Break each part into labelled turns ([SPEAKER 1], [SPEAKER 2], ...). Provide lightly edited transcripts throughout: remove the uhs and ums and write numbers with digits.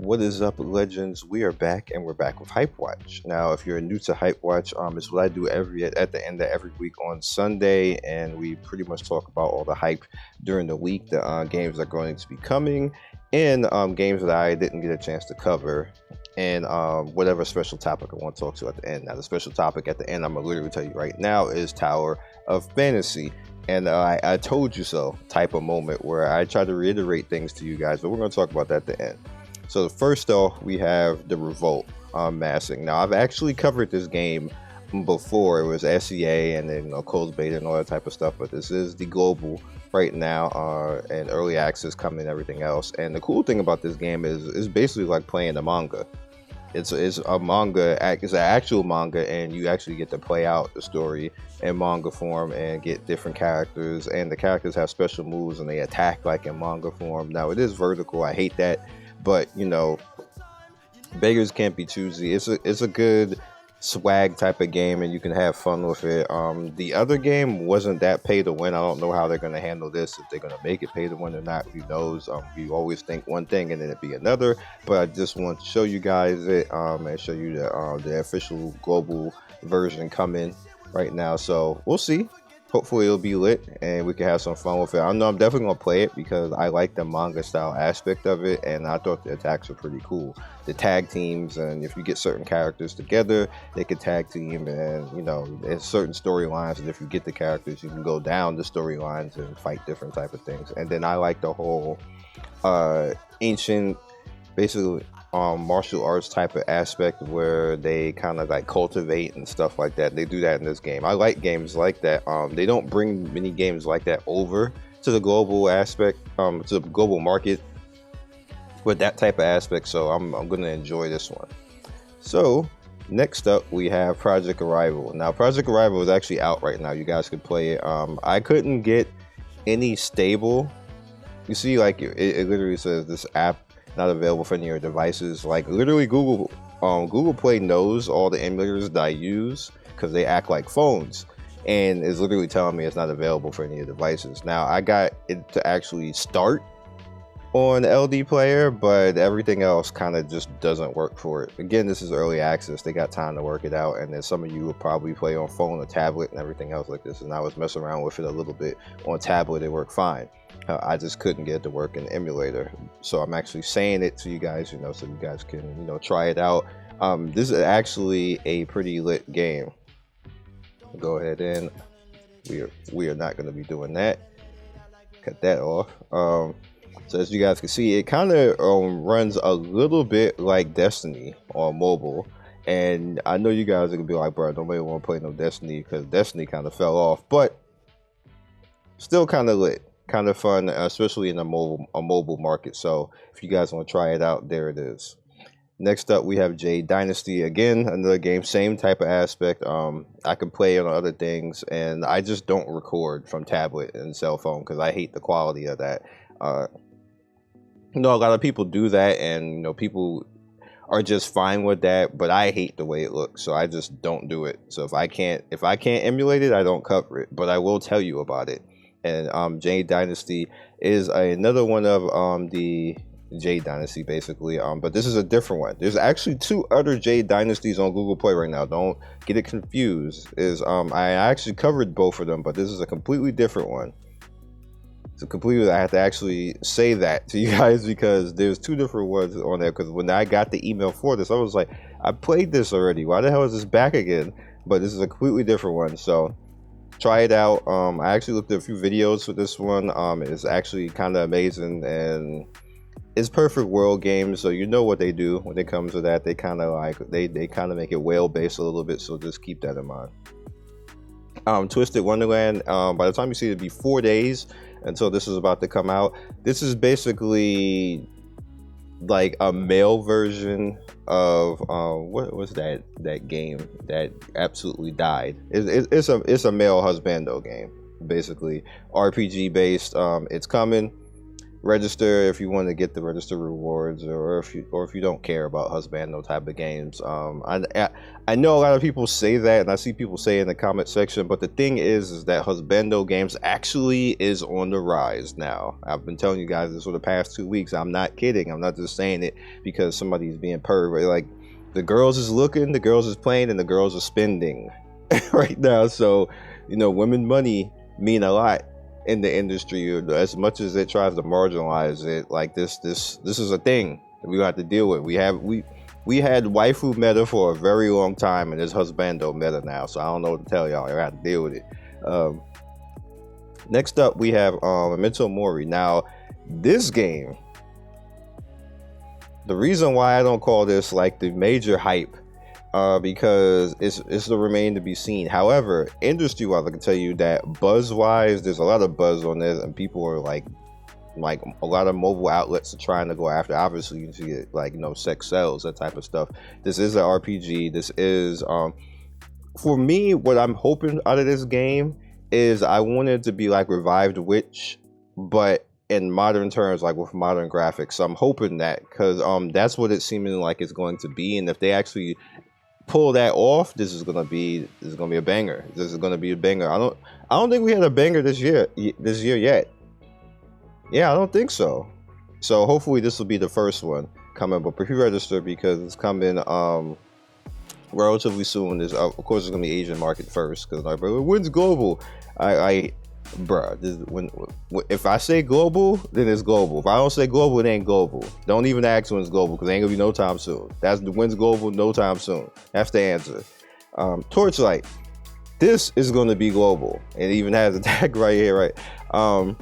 [SPEAKER 1] What is up, legends? We are back, and we're back with HypeWatch. Now, if you're new to HypeWatch, it's what I do at the end of every week on Sunday, and we pretty much talk about all the hype during the week, the games that are going to be coming, and games that I didn't get a chance to cover, and whatever special topic I want to talk to at the end. Now, the special topic at the end, I'm gonna literally tell you right now, is Tower of Fantasy. And I told you so type of moment where I try to reiterate things to you guys, but we're going to talk about that at the end. So first off, we have the Revolt massing. Now, I've actually covered this game before. It was SEA and then closed beta and all that type of stuff, but this is the global right now, and early access coming and everything else. And the cool thing about this game is it's basically like playing a manga. It's a manga, it's an actual manga, and you actually get to play out the story in manga form and get different characters, and the characters have special moves and they attack like in manga form. Now, it is vertical, I hate that, but you know, beggars can't be choosy. It's a good swag type of game, and you can have fun with it. The other game wasn't that pay to win. I don't know how they're going to handle this, if they're going to make it pay to win or not, who knows. You always think one thing and then it be another, but I just want to show you guys it and show you the official global version coming right now. So we'll see. Hopefully it'll be lit and we can have some fun with it. I know I'm definitely gonna play it because I like the manga style aspect of it, and I thought the attacks were pretty cool. The tag teams, and if you get certain characters together, they can tag team, and you know, there's certain storylines, and if you get the characters, you can go down the storylines and fight different type of things. And then I like the whole ancient, basically martial arts type of aspect where they kind of like cultivate and stuff like that. They do that in this game. I like games like that. They don't bring many games like that over to the global aspect, to the global market with that type of aspect, so I'm gonna enjoy this one. So next up we have Project Arrival. Now, Project Arrival is actually out right now. You guys can play it. I couldn't get any stable, you see, like it literally says this app not available for any of your devices. Like literally Google Play knows all the emulators that I use because they act like phones, and is literally telling me it's not available for any of your devices. Now, I got it to actually start on LD player, but everything else kind of just doesn't work for it. Again, this is early access. They got time to work it out, and then some of you will probably play on phone or tablet and everything else like this, and I was messing around with it a little bit on tablet. It worked fine. I just couldn't get it to work in emulator, so I'm actually saying it to you guys, you know, so you guys can, you know, try it out. This is actually a pretty lit game. Go ahead, and we are not going to be doing that. Cut that off. So as you guys can see, it kind of runs a little bit like Destiny on mobile, and I know you guys are gonna be like, bro, nobody want to play no Destiny because Destiny kind of fell off, but still kind of lit. Kind of fun, especially in a mobile market. So if you guys want to try it out, there it is. Next up, we have Jade Dynasty. Again, another game, same type of aspect. I can play on other things, and I just don't record from tablet and cell phone because I hate the quality of that. You know, a lot of people do that, and you know, people are just fine with that, but I hate the way it looks, so I just don't do it. So if I can't emulate it, I don't cover it, but I will tell you about it. And Jade Dynasty is another one of the Jade Dynasty, basically, but this is a different one. There's actually 2 other Jade Dynasties on Google Play right now. Don't get it confused. I actually covered both of them, but this is a completely different one. It's a completely, I have to actually say that to you guys because there's 2 different ones on there, because when I got the email for this, I was like, I played this already, why the hell is this back again? But this is a completely different one, so try it out. I actually looked at a few videos for this one. It's actually kind of amazing, and it's perfect world games, so you know what they do when it comes to that. They kind of like they kind of make it whale based a little bit, so just keep that in mind. Twisted Wonderland, by the time you see it, it'll be 4 days until this is about to come out. This is basically like a male version of what was that game that absolutely died. It's a male husbando game, basically RPG based. It's coming register if you want to get the register rewards, or if you don't care about husbando type of games. I know a lot of people say that, and I see people say in the comment section, but the thing is that husbando games actually is on the rise now. I've been telling you guys this for the past 2 weeks. I'm not kidding. I'm not just saying it because somebody's being pervert. Like, the girls is looking, the girls is playing, and the girls are spending right now. So, you know, women money mean a lot in the industry. As much as it tries to marginalize it, like this is a thing that we have to deal with. We had waifu meta for a very long time, and it's husbando meta now, so I don't know what to tell y'all. I have to deal with it. Next up we have Memento Mori. Now this game, the reason why I don't call this like the major hype, because it's to remain to be seen. However, industry-wise, I can tell you that buzz-wise, there's a lot of buzz on this, and people are like a lot of mobile outlets are trying to go after. Obviously, you see it, like, you know, sex sells, that type of stuff. This is an RPG. This is for me, what I'm hoping out of this game is I want it to be like Revived Witch, but in modern terms, like with modern graphics. So I'm hoping that, because that's what it's seeming like it's going to be, and if they actually pull that off, this is gonna be a banger. This is gonna be a banger. I don't think we had a banger this year yet. Yeah, I don't think so. So hopefully this will be the first one coming, but pre-register because it's coming relatively soon. Is of course it's gonna be Asian market first, because like, but when's global? Bruh, if I say global, then it's global. If I don't say global, it ain't global. Don't even ask when it's global, because it ain't gonna be no time soon. That's the when's global, no time soon. That's the answer. Torchlight, this is gonna be global. It even has a tag right here, right?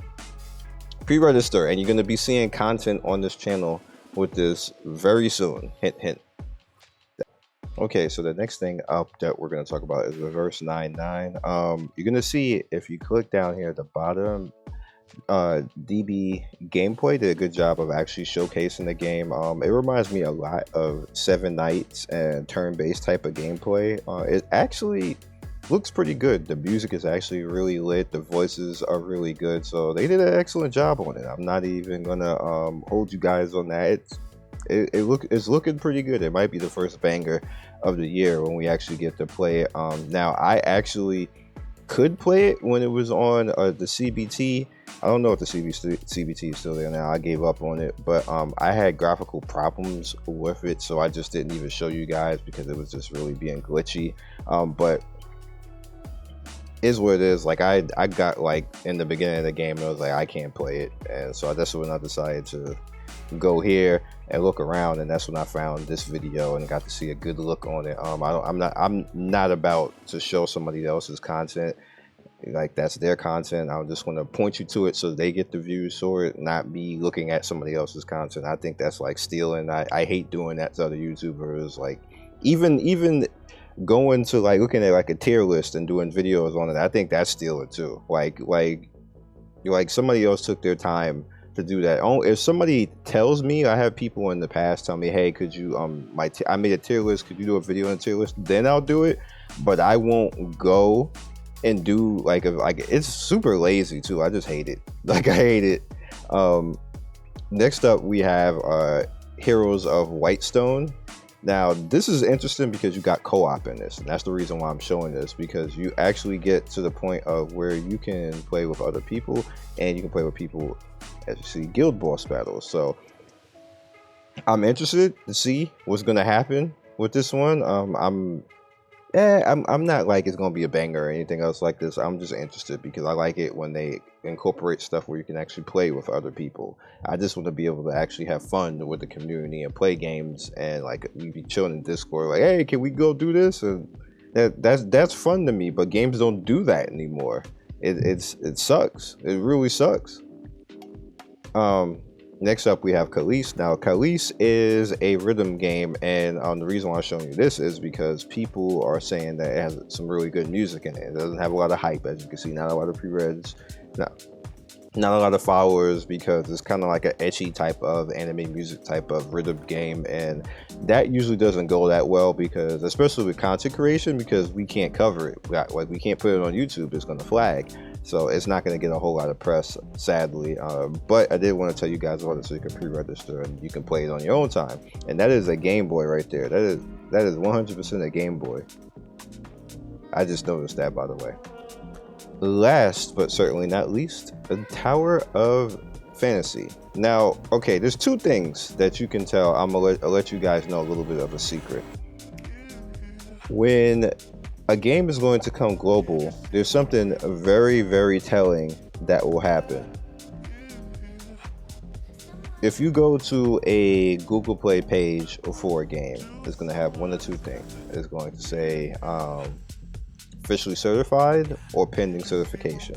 [SPEAKER 1] Pre-register, and you're gonna be seeing content on this channel with this very soon. Hint, hint. Okay, so the next thing up that we're going to talk about is Reverse 99. You're going to see, if you click down here at the bottom, DB Gameplay did a good job of actually showcasing the game. It reminds me a lot of Seven Nights and turn-based type of gameplay. It actually looks pretty good. The music is actually really lit. The voices are really good. So they did an excellent job on it. I'm not even going to hold you guys on that. It's looking pretty good. It might be the first banger of the year when we actually get to play it. Now I actually could play it when it was on the CBT. I don't know if the CBT is still there now. I gave up on it, but I had graphical problems with it, so I just didn't even show you guys because it was just really being glitchy. But is what it is. Like I got like in the beginning of the game and I was like, I can't play it, and so that's when I decided to go here and look around, and that's when I found this video and got to see a good look on it. I'm not about to show somebody else's content. Like, that's their content. I'm just going to point you to it so they get the views for it, not be looking at somebody else's content. I think that's like stealing. I hate doing that to other YouTubers. Like, even going to like looking at like a tier list and doing videos on it, I think that's stealing too. Like somebody else took their time to do that. If somebody tells me, I have people in the past tell me, hey, could you I made a tier list, could you do a video on a tier list? Then I'll do it, but I won't go and do like it's super lazy too. I just hate it. Like, I hate it. Next up we have Heroes of Whitestone. Now this is interesting because you got co-op in this, and that's the reason why I'm showing this, because you actually get to the point of where you can play with other people, and you can play with people, as you see, guild boss battles. So I'm interested to see what's going to happen with this one. I'm not like it's gonna be a banger or anything else like this. I'm just interested because I like it when they incorporate stuff where you can actually play with other people. I just want to be able to actually have fun with the community and play games, and like we be chilling in Discord like, hey, can we go do this? And that's fun to me, but games don't do that anymore. It sucks. It really sucks. Next up we have Khalees. Now Khalees is a rhythm game, and the reason why I'm showing you this is because people are saying that it has some really good music in it. It doesn't have a lot of hype, as you can see, not a lot of pre-reds. Now not a lot of followers because it's kind of like an ecchi type of anime music type of rhythm game, and that usually doesn't go that well, because especially with content creation, because we can't cover it, like we can't put it on YouTube, it's going to flag, so it's not going to get a whole lot of press, sadly. But I did want to tell you guys about it so you can pre-register and you can play it on your own time. And that is a Game Boy right there. That is 100% a Game Boy. I just noticed that, by the way. Last but certainly not least, the Tower of Fantasy. Now, okay, there's two things that you can tell. I'll let you guys know a little bit of a secret. When a game is going to come global, there's something very, very telling that will happen. If you go to a Google Play page for a game, it's going to have one or two things. It's going to say officially certified or pending certification.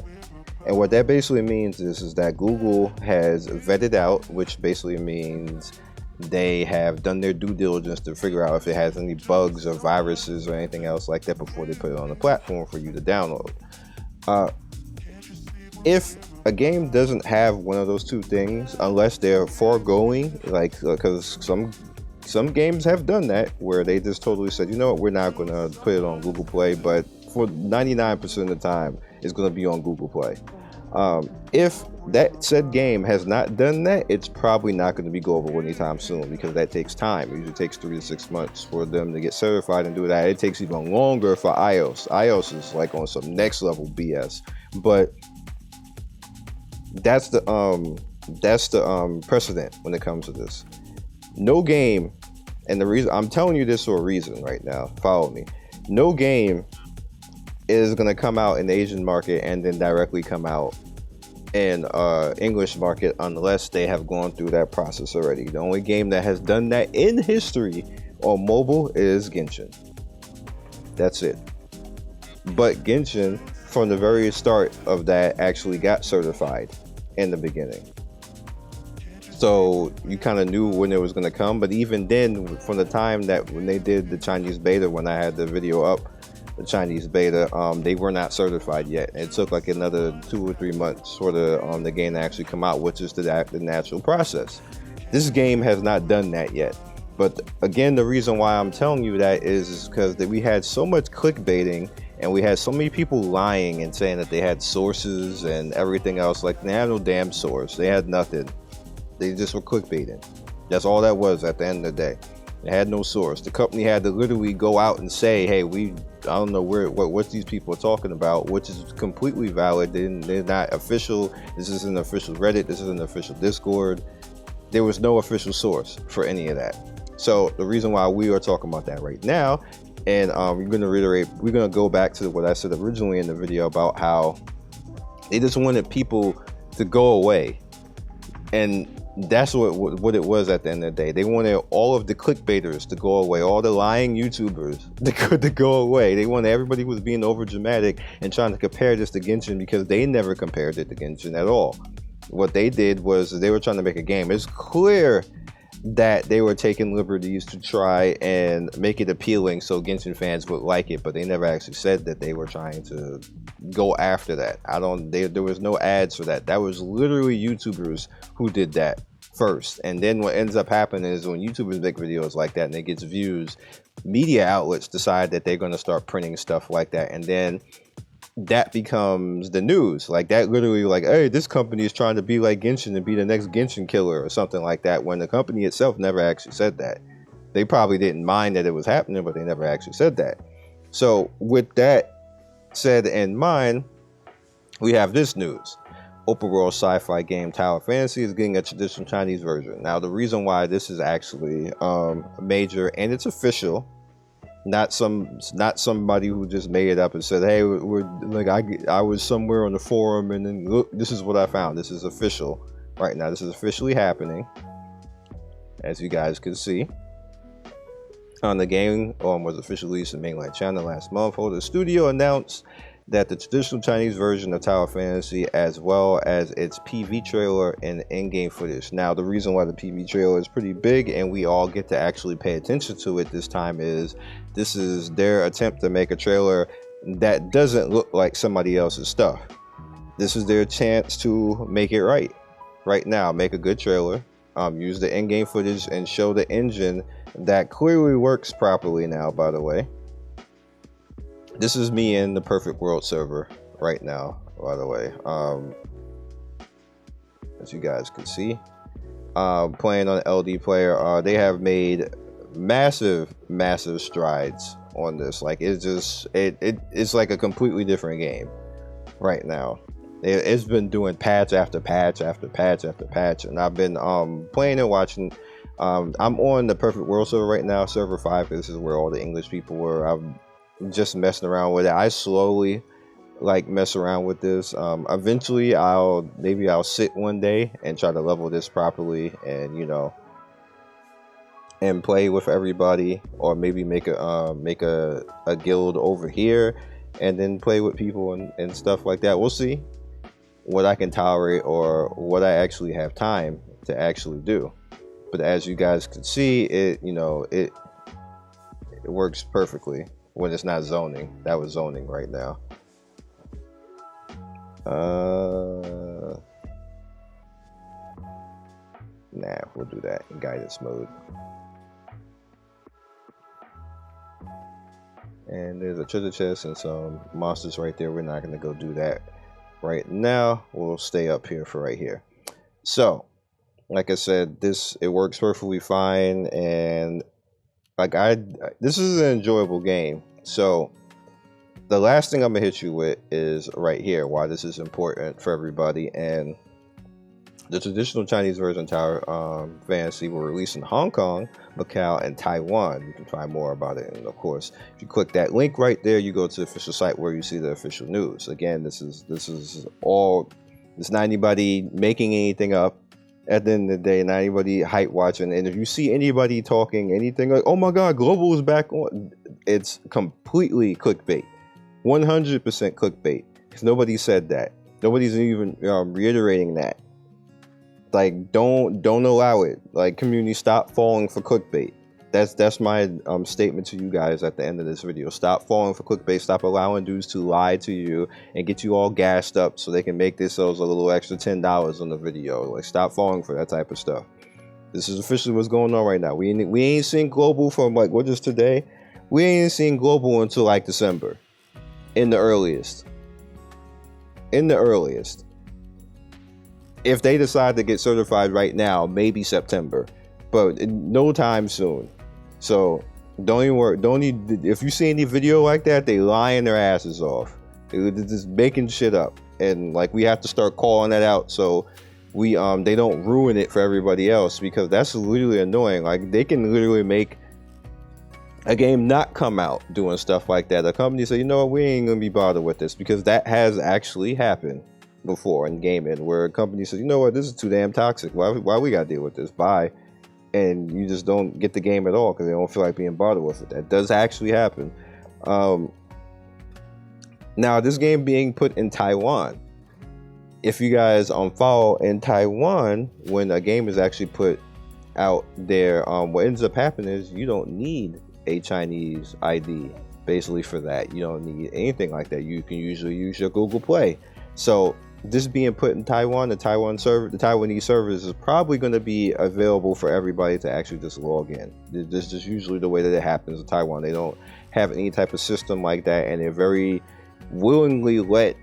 [SPEAKER 1] And what that basically means is that Google has vetted out, which basically means they have done their due diligence to figure out if it has any bugs or viruses or anything else like that before they put it on the platform for you to download. If a game doesn't have one of those two things, unless they're foregoing, like, because some games have done that, where they just totally said, you know what, we're not going to put it on Google Play, but for 99% of the time, it's going to be on Google Play. If that said game has not done that, it's probably not going to be global anytime soon, because that takes time. It usually takes 3 to 6 months for them to get certified and do that. It takes even longer for iOS. iOS is like on some next level BS, but that's the precedent when it comes to this. No game, and the reason I'm telling you this for a reason right now, follow me. No game is going to come out in the Asian market and then directly come out in English market unless they have gone through that process already. The only game that has done that in history on mobile is Genshin. That's it. But Genshin, from the very start of that, actually got certified in the beginning. So you kind of knew when it was going to come, but even then, from the time that when they did the Chinese beta, when I had the video up, the Chinese beta, they were not certified yet. It took like another 2 or 3 months for the game to actually come out, which is the natural process. This game has not done that yet. But again, the reason why I'm telling you that is because we had so much clickbaiting, and we had so many people lying and saying that they had sources and everything else. Like, they had no damn source. They had nothing. They just were clickbaiting. That's all that was at the end of the day. They had no source. The company had to literally go out and say, hey, I don't know what these people are talking about, which is completely valid. They're not official. This isn't official Reddit. This isn't official Discord. There was no official source for any of that. So the reason why we are talking about that right now, and we're going to reiterate, we're going to go back to what I said originally in the video about how they just wanted people to go away. And that's what it was at the end of the day. They wanted all of the clickbaiters to go away, all the lying YouTubers to go away. They wanted everybody who was being over dramatic and trying to compare this to Genshin, because they never compared it to Genshin at all. What they did was they were trying to make a game. It's clear that they were taking liberties to try and make it appealing so Genshin fans would like it, but they never actually said that they were trying to go after that. There was no ads for that. That was literally YouTubers who did that first. And then what ends up happening is when YouTubers make videos like that and it gets views, media outlets decide that they're going to start printing stuff like that, and then that becomes the news. Like, that literally, like, hey, this company is trying to be like Genshin and be the next Genshin killer or something like that, when the company itself never actually said that. They probably didn't mind that it was happening, but they never actually said that. So with that said in mind, we have this news. Open world sci-fi game Tower Fantasy is getting a traditional Chinese version. Now, the reason why this is actually major and it's official, not somebody who just made it up and said, hey, we're like, I was somewhere on the forum and then look, this is what I found. This is official right now. This is officially happening, as you guys can see. The game was officially released in mainland China last month. The studio announced that the traditional Chinese version of Tower Fantasy, as well as its PV trailer and in-game footage. Now, the reason why the PV trailer is pretty big and we all get to actually pay attention to it this time is this is their attempt to make a trailer that doesn't look like somebody else's stuff. this is their chance to make it right now. Make a good trailer, use the in-game footage and show the engine that clearly works properly now. By the way, this is me in the Perfect World server right now, by the way, as you guys can see, playing on LD player. They have made massive strides on this. Like, it's just it's like a completely different game right now. It's been doing patch after patch after patch after patch, and I've been playing and watching. I'm on the Perfect World server right now, server 5. This is where all the English people were. I'm just messing around with it. I slowly like mess around with this. Eventually maybe I'll sit one day and try to level this properly, and and play with everybody, or maybe make a guild over here and then play with people and stuff like that. We'll see what I can tolerate or what I actually have time to actually do. But as you guys can see, it works perfectly when it's not zoning. That was zoning right now. Nah, we'll do that in guidance mode. And there's a treasure chest and some monsters right there. We're not going to go do that right now. We'll stay up here for right here. So, like I said, it works perfectly fine, and like this is an enjoyable game. So, the last thing I'm gonna hit you with is right here, why this is important for everybody. And the traditional Chinese version of Tower Fantasy will release in Hong Kong, Macau, and Taiwan. You can find more about it. And of course, if you click that link right there, you go to the official site where you see the official news. Again, this is not anybody making anything up. At the end of the day, not anybody hype watching. And if you see anybody talking anything like, "Oh my God, global is back on," it's completely clickbait. 100% clickbait, because nobody said that. Nobody's even reiterating that. Like, don't allow it. Like, community, stop falling for clickbait. That's my statement to you guys at the end of this video. Stop falling for clickbait. Stop allowing dudes to lie to you and get you all gassed up so they can make themselves a little extra $10 on the video. Like, stop falling for that type of stuff. This is officially what's going on right now. We ain't seen global from, like, what is today? We ain't seen global until like December. In the earliest. If they decide to get certified right now, maybe September, but no time soon. So don't even worry. If you see any video like that, they lying their asses off. They're just making shit up, and like, we have to start calling that out so they don't ruin it for everybody else, because that's literally annoying. Like, they can literally make a game not come out doing stuff like that. A company say, you know what, we ain't gonna be bothered with this, because that has actually happened before in gaming, where a company says, you know what, this is too damn toxic. Why we gotta deal with this? Bye. And you just don't get the game at all because they don't feel like being bothered with it. That does actually happen. Now, this game being put in Taiwan, if you guys follow in Taiwan, when a game is actually put out there, what ends up happening is you don't need a Chinese ID basically for that. You don't need anything like that. You can usually use your Google Play. So this being put in Taiwan, the Taiwanese servers is probably going to be available for everybody to actually just log in. This is just usually the way that it happens in Taiwan. They don't have any type of system like that, and they very willingly let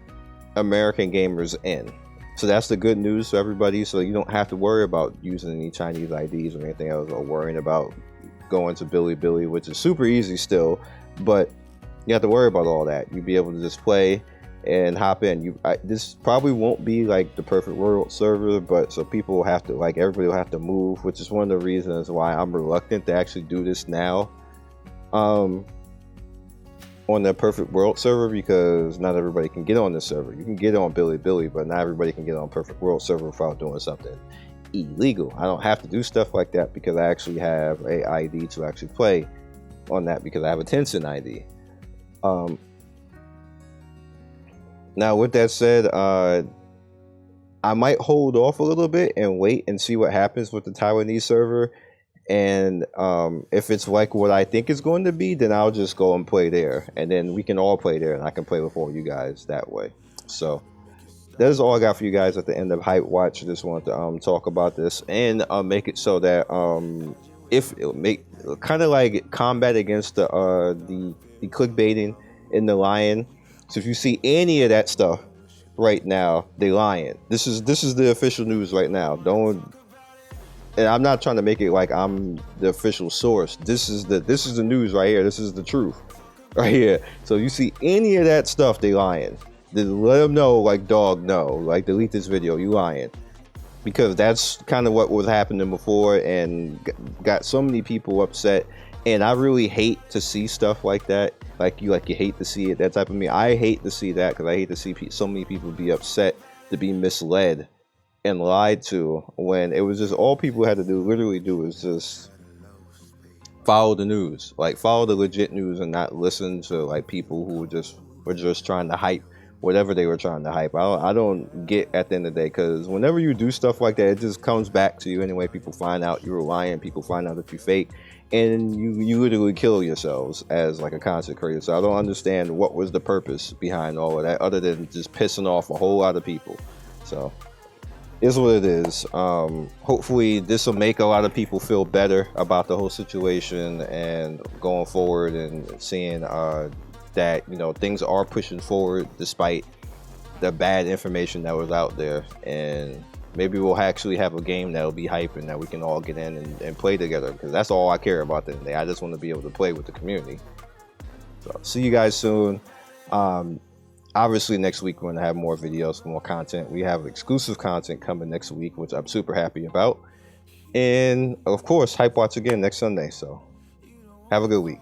[SPEAKER 1] American gamers in. So that's the good news for everybody. So you don't have to worry about using any Chinese IDs or anything else, or worrying about going to Bilibili, which is super easy still, but you have to worry about all that. You'll be able to just play and hop in. This probably won't be like the Perfect World server, but so people will have to, like, everybody will have to move, which is one of the reasons why I'm reluctant to actually do this now on the Perfect World server, because not everybody can get on this server. You can get on Bilibili, but not everybody can get on Perfect World server without doing something illegal. I don't have to do stuff like that because I actually have a ID to actually play on that, because I have a Tencent ID. Now, with that said, I might hold off a little bit and wait and see what happens with the Taiwanese server. And if it's like what I think it's going to be, then I'll just go and play there. And then we can all play there, and I can play with all you guys that way. So that is all I got for you guys at the end of Hype Watch. I just wanted to talk about this and make it so that if it make kind of like combat against the clickbaiting in the Lion. So if you see any of that stuff right now, they lying. This is the official news right now. Don't. And I'm not trying to make it like I'm the official source. This is the news right here. This is the truth right here. So you see any of that stuff, they lying. Then let them know, like, dog, no, like, delete this video, you lying. Because that's kind of what was happening before and got so many people upset. And I really hate to see stuff like that. Like you hate to see it, that type of me. I hate to see that because I hate to see so many people be upset, to be misled and lied to, when it was just all people had to do, literally do, is just follow the news, like follow the legit news and not listen to like people who were just trying to hype whatever they were trying to hype. I don't get at the end of the day, because whenever you do stuff like that, it just comes back to you anyway. People find out you're lying, people find out that you fake, and you literally kill yourselves as like a content creator. So I don't understand what was the purpose behind all of that, other than just pissing off a whole lot of people. So is what it is. Hopefully this will make a lot of people feel better about the whole situation and going forward, and seeing that, you know, things are pushing forward despite the bad information that was out there. And maybe we'll actually have a game that'll be hype and that we can all get in and play together, because that's all I care about today. I just want to be able to play with the community. So see you guys soon. Obviously next week we're going to have more videos, more content. We have exclusive content coming next week, which I'm super happy about. And of course, Hype Watch again next Sunday. So have a good week.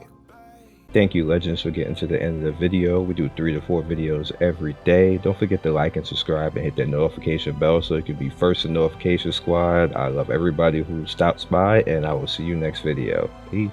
[SPEAKER 1] Thank you, Legends, for getting to the end of the video. We do 3 to 4 videos every day. Don't forget to like and subscribe and hit that notification bell so you can be first in notification squad. I love everybody who stops by, and I will see you next video. Peace.